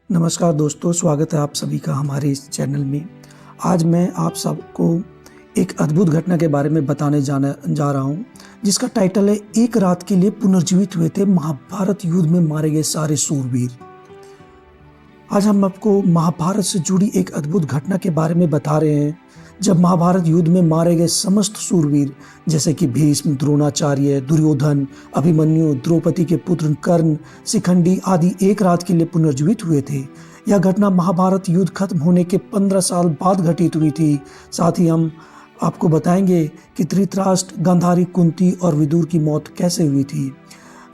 नमस्कार दोस्तों, स्वागत है आप सभी का हमारे इस चैनल में। आज मैं आप सबको एक अद्भुत घटना के बारे में बताने जा रहा हूँ, जिसका टाइटल है एक रात के लिए पुनर्जीवित हुए थे महाभारत युद्ध में मारे गए सारे सूरवीर। आज हम आपको महाभारत से जुड़ी एक अद्भुत घटना के बारे में बता रहे हैं, जब महाभारत युद्ध में मारे गए समस्त सूरवीर जैसे कि भीष्म, द्रोणाचार्य, दुर्योधन, अभिमन्यु, द्रौपदी के पुत्र कर्ण, शिखंडी आदि एक रात के लिए पुनर्जीवित हुए थे। यह घटना महाभारत युद्ध खत्म होने के 15 साल बाद घटित हुई थी। साथ ही हम आपको बताएंगे कि धृतराष्ट्र, गांधारी, कुंती और विदुर की मौत कैसे हुई थी।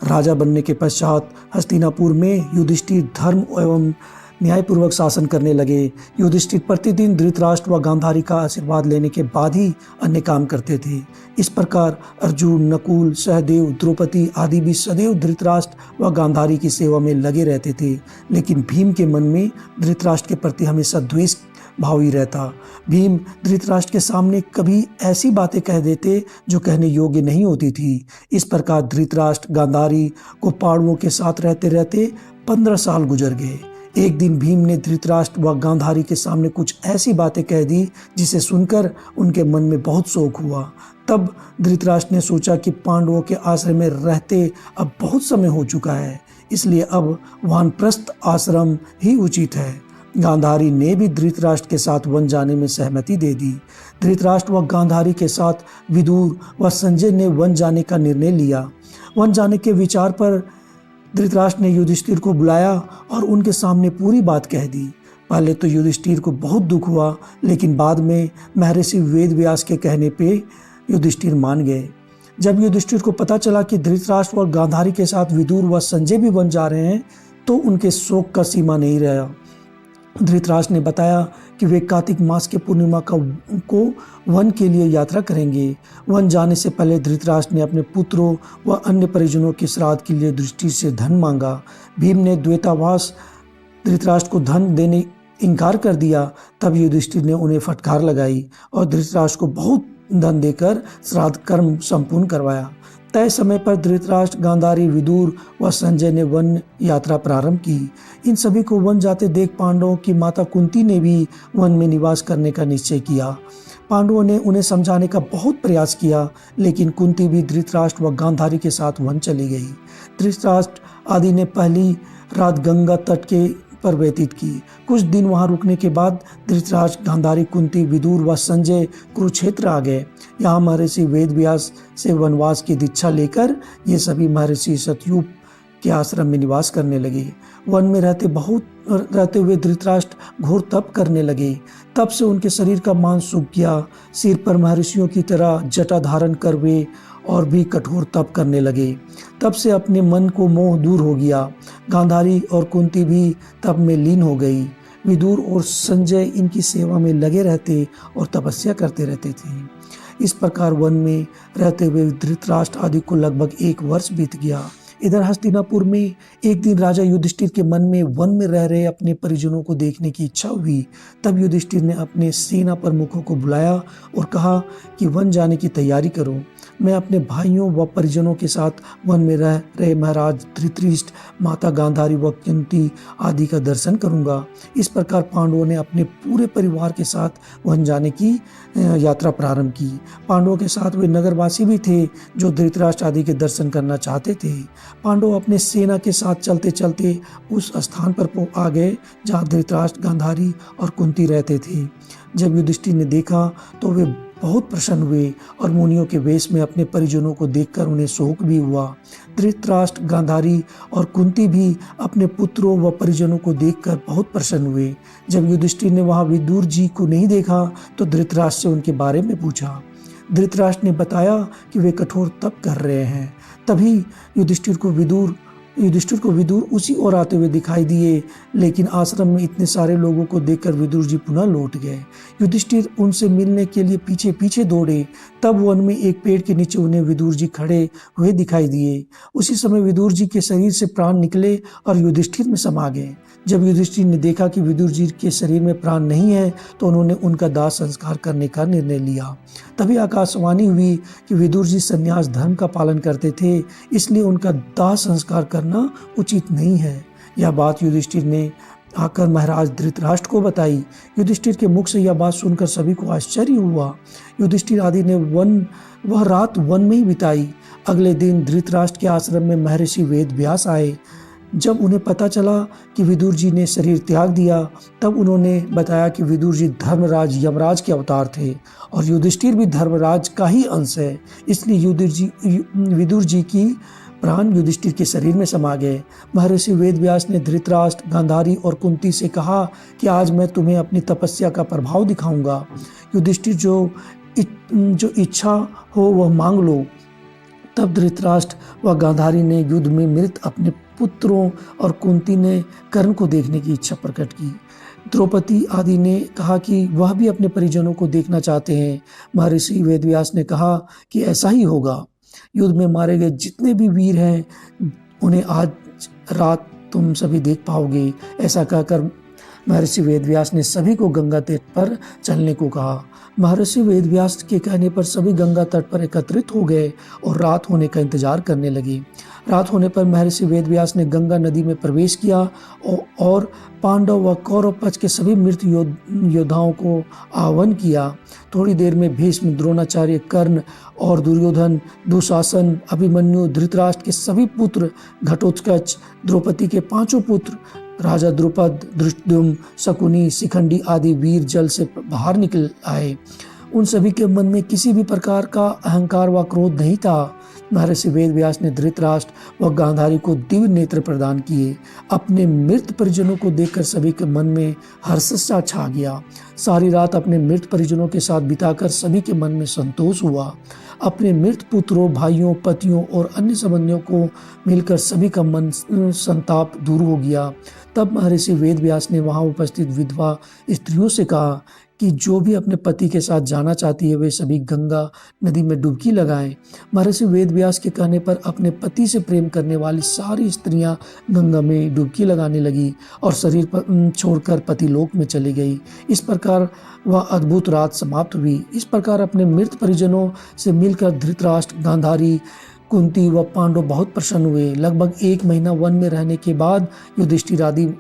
राजा बनने के पश्चात हस्तिनापुर में युधिष्ठिर धर्म एवं न्यायपूर्वक शासन करने लगे। युधिष्ठिर प्रतिदिन धृतराष्ट्र व गांधारी का आशीर्वाद लेने के बाद ही अन्य काम करते थे। इस प्रकार अर्जुन, नकुल, सहदेव, द्रौपदी आदि भी सदैव धृतराष्ट्र व गांधारी की सेवा में लगे रहते थे। लेकिन भीम के मन में धृतराष्ट्र के प्रति हमेशा द्वेष भाव ही रहता। भीम धृतराष्ट्र के सामने कभी ऐसी बातें कह देते जो कहने योग्य नहीं होती थी। इस प्रकार धृतराष्ट्र, गांधारी को पांडवों के साथ रहते रहते 15 साल गुजर गए। एक दिन भीम ने धृतराष्ट्र व गांधारी के सामने कुछ ऐसी बातें कह दी जिसे सुनकर उनके मन में बहुत शोक हुआ। तब धृतराष्ट्र ने सोचा कि पांडवों के आश्रम में रहते अब बहुत समय हो चुका है, इसलिए अब वानप्रस्थ आश्रम ही उचित है। गांधारी ने भी धृतराष्ट्र के साथ वन जाने में सहमति दे दी। धृतराष्ट्र व गांधारी के साथ विदुर व संजय ने वन जाने का निर्णय लिया। वन जाने के विचार पर धृतराष्ट्र ने युधिष्ठिर को बुलाया और उनके सामने पूरी बात कह दी। पहले तो युधिष्ठिर को बहुत दुख हुआ, लेकिन बाद में महर्षि वेदव्यास के कहने पे युधिष्ठिर मान गए। जब युधिष्ठिर को पता चला कि धृतराष्ट्र और गांधारी के साथ विदुर व संजय भी वन जा रहे हैं, तो उनके शोक का सीमा नहीं रहा। धृतराष्ट्र ने बताया कि वे कार्तिक मास के पूर्णिमा को वन के लिए यात्रा करेंगे। वन जाने से पहले धृतराष्ट्र ने अपने पुत्रों व अन्य परिजनों के श्राद्ध के लिए युधिष्ठिर से धन मांगा। भीम ने द्वैतावास धृतराष्ट्र को धन देने इनकार कर दिया। तब युधिष्ठिर ने उन्हें फटकार लगाई और धृतराष्ट्र को बहुत धन देकर श्राद्ध कर्म संपूर्ण करवाया। तय समय पर धृतराष्ट्र, गांधारी, विदुर व संजय ने वन यात्रा प्रारंभ की। इन सभी को वन जाते देख पांडवों की माता कुंती ने भी वन में निवास करने का निश्चय किया। पांडवों ने उन्हें समझाने का बहुत प्रयास किया, लेकिन कुंती भी धृतराष्ट्र व गांधारी के साथ वन चली गई। धृतराष्ट्र आदि ने पहली रात गंगा तट के पर व्यतीत की। कुछ दिन वहां रुकने के बाद धृतराष्ट्र, गांधारी, कुंती, विदुर व संजय कुरुक्षेत्र आ गए। यहाँ महर्षि वेदव्यास से वनवास की दीक्षा लेकर ये सभी महर्षि सतयूप के आश्रम में निवास करने लगे। वन में रहते हुए धृतराष्ट्र घोर तप करने लगे। तब से उनके शरीर का मांस सूख गया। सिर पर महर्षियों की तरह जटा धारण कर वे और भी कठोर तप करने लगे। तब से अपने मन को मोह दूर हो गया। गांधारी और कुंती भी तप में लीन हो गई। विदुर और संजय इनकी सेवा में लगे रहते और तपस्या करते रहते थे। इस प्रकार वन में रहते हुए धृतराष्ट्र आदि को लगभग 1 वर्ष बीत गया। इधर हस्तिनापुर में एक दिन राजा युधिष्ठिर के मन में वन में रह रहे अपने परिजनों को देखने की इच्छा हुई। तब युधिष्ठिर ने अपने सेना प्रमुखों को बुलाया और कहा कि वन जाने की तैयारी करो। मैं अपने भाइयों व परिजनों के साथ वन में रह रहे महाराज धृतराष्ट्र, माता गांधारी व कुंती आदि का दर्शन करूंगा। इस प्रकार पांडवों ने अपने पूरे परिवार के साथ वन जाने की यात्रा प्रारंभ की। पांडवों के साथ वे नगरवासी भी थे जो धृतराष्ट्र आदि के दर्शन करना चाहते थे। पांडव अपने सेना के साथ चलते चलते उस स्थान पर आ गए जहाँ धृतराष्ट्र, गांधारी और कुंती रहते थे। जब युधिष्ठिर ने देखा तो वे बहुत प्रसन्न हुए और मुनियों के वेश में अपने परिजनों को देखकर उन्हें शोक भी हुआ। धृतराष्ट्र, गांधारी और कुंती भी अपने पुत्रों व परिजनों को देखकर बहुत प्रसन्न हुए। जब युधिष्ठिर ने वहां विदुर जी को नहीं देखा तो धृतराष्ट्र से उनके बारे में पूछा। धृतराष्ट्र ने बताया कि वे कठोर तप कर रहे हैं। तभी युधिष्ठिर को विदुर उसी ओर आते हुए दिखाई दिए, लेकिन आश्रम में इतने सारे लोगों को देखकर विदुर जी पुनः लौट गए। युधिष्ठिर उनसे मिलने के लिए पीछे पीछे दौड़े। तब वन में एक पेड़ के नीचे उन्हें विदुर जी खड़े हुए दिखाई दिए। उसी समय विदुर जी के शरीर से प्राण निकले और युधिष्ठिर में समा गए। जब युधिष्ठिर ने देखा कि विदुर जी के शरीर में प्राण नहीं है तो उन्होंने उनका दाह संस्कार करने का निर्णय लिया। तभी आकाशवाणी हुई कि विदुर जी संन्यास धर्म का पालन करते थे, इसलिए उनका दाह संस्कार करना उचित नहीं है। यह बात युधिष्ठिर ने आकर महाराज धृतराष्ट्र को बताई। युधिष्ठिर के मुख से यह बात सुनकर सभी को आश्चर्य हुआ। युधिष्ठिर आदि ने वह रात वन में ही बिताई। अगले दिन धृतराष्ट्र के आश्रम में महर्षि वेद व्यास आए। जब उन्हें पता चला कि विदुर जी ने शरीर त्याग दिया, तब उन्होंने बताया कि विदुर जी धर्मराज यमराज के अवतार थे और युधिष्ठिर भी धर्मराज का ही अंश है। इसलिए विदुर जी की प्राण युधिष्ठिर के शरीर में समा गए। महर्षि वेद व्यास ने धृतराष्ट्र, गांधारी और कुंती से कहा कि आज मैं तुम्हें अपनी तपस्या का प्रभाव दिखाऊंगा। युधिष्ठिर जो इच्छा हो वह मांग लो। तब धृतराष्ट्र व गांधारी ने युद्ध में मृत अपने पुत्रों और कुंती ने कर्ण को देखने की इच्छा प्रकट की। द्रौपदी आदि ने कहा कि वह भी अपने परिजनों को देखना चाहते हैं। महर्षि वेदव्यास ने कहा कि ऐसा ही होगा। युद्ध में मारे गए जितने भी वीर हैं उन्हें आज रात तुम सभी देख पाओगे। ऐसा कहकर महर्षि वेदव्यास ने सभी को गंगा तट पर चलने को कहा। महर्षि वेदव्यास के कहने पर सभी गंगा तट पर एकत्रित हो गए और रात होने का इंतजार करने लगे। रात होने पर महर्षि वेदव्यास ने गंगा नदी में प्रवेश किया और पांडव व कौरव पक्ष के सभी मृत योद्धाओं को आह्वान किया। थोड़ी देर में भीष्म, द्रोणाचार्य, कर्ण और दुर्योधन, दुशासन, अभिमन्यु, धृतराष्ट्र के सभी पुत्र, घटोत्कच, द्रौपदी के 5 पुत्र, राजा द्रुपद, धृष्टद्युम्न, शकुनी, शिखंडी आदि वीर जल से बाहर निकल आए। उन सभी के मन में किसी भी प्रकार का अहंकार व क्रोध नहीं था। महर्षि वेदव्यास ने धृतराष्ट्र व गांधारी को दिव्य नेत्र प्रदान किए। अपने मृत परिजनों को देखकर सभी के मन में हर्ष छा गया। सारी रात अपने मृत परिजनों के साथ बिताकर सभी के मन में संतोष हुआ। अपने मृत पुत्रों, भाइयों, पतियों और अन्य संबंधियों को मिलकर सभी का मन संताप दूर हो गया। तब महर्षि वेदव्यास ने वहां उपस्थित विधवा स्त्रियों से कहा कि जो भी अपने पति के साथ जाना चाहती है वे सभी गंगा नदी में डुबकी लगाएं। महर्षि वेदव्यास के कहने पर अपने पति से प्रेम करने वाली सारी स्त्रियां गंगा में डुबकी लगाने लगी और शरीर पर छोड़कर पतिलोक में चली गई। इस प्रकार वह अद्भुत रात समाप्त हुई। इस प्रकार अपने मृत परिजनों से मिलकर धृतराष्ट्र, गांधारी, कुंती व पांडव बहुत प्रसन्न हुए। लगभग 1 महीना वन में रहने के बाद युधिष्ठिर आदि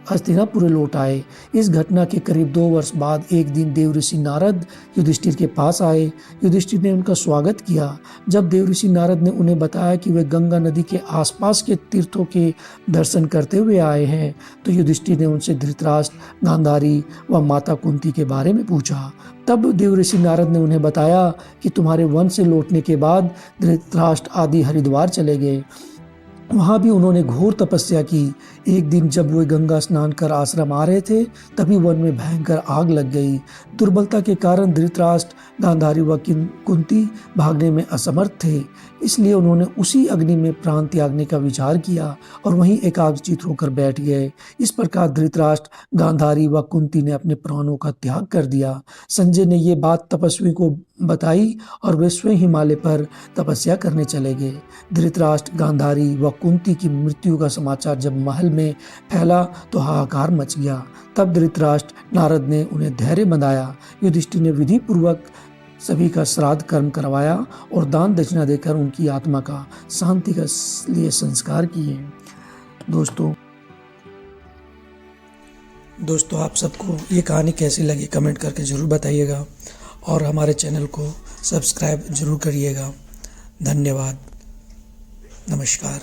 हस्तिनापुर लौट आए। इस घटना के करीब 2 वर्ष बाद एक दिन देवऋषि नारद युधिष्ठिर के पास आए। युधिष्ठिर ने उनका स्वागत किया। जब देवऋषि नारद ने उन्हें बताया कि वे गंगा नदी के आसपास के तीर्थों के दर्शन करते हुए आए हैं, तो युधिष्ठिर ने उनसे धृतराष्ट्र, गांधारी व माता कुंती के बारे में पूछा। तब देवऋषि नारद ने उन्हें बताया कि तुम्हारे वन से लौटने के बाद धृतराष्ट्र आदि हरिद्वार चले गए। वहाँ भी उन्होंने घोर तपस्या की। एक दिन जब वे गंगा स्नान कर आश्रम आ रहे थे, तभी वन में भयंकर आग लग गई। दुर्बलता के कारण धृतराष्ट्र, गांधारी व कुंती भागने में असमर्थ थे। इसलिए उन्होंने उसी अग्नि में प्राण त्यागने का विचार किया और वहीं एकाग्रचित होकर बैठ गए। इस प्रकार धृतराष्ट्र, गांधारी व कुंती ने अपने प्राणों का त्याग कर दिया। संजय ने ये बात तपस्वी को बताई और वे स्वयं हिमालय पर तपस्या करने चले गए। धृतराष्ट्र, गांधारी व कुंती की मृत्यु का समाचार जब महल में फैला तो हाहाकार मच गया। तब धृतराष्ट्र, नारद ने उन्हें धैर्य बंधाया। युधिष्ठिर ने विधि पूर्वक सभी का श्राद्ध कर्म करवाया और दान दक्षिणा देकर उनकी आत्मा का शांति के लिए संस्कार किए। दोस्तों आप सबको ये कहानी कैसी लगी कमेंट करके ज़रूर बताइएगा और हमारे चैनल को सब्सक्राइब जरूर करिएगा। धन्यवाद। नमस्कार।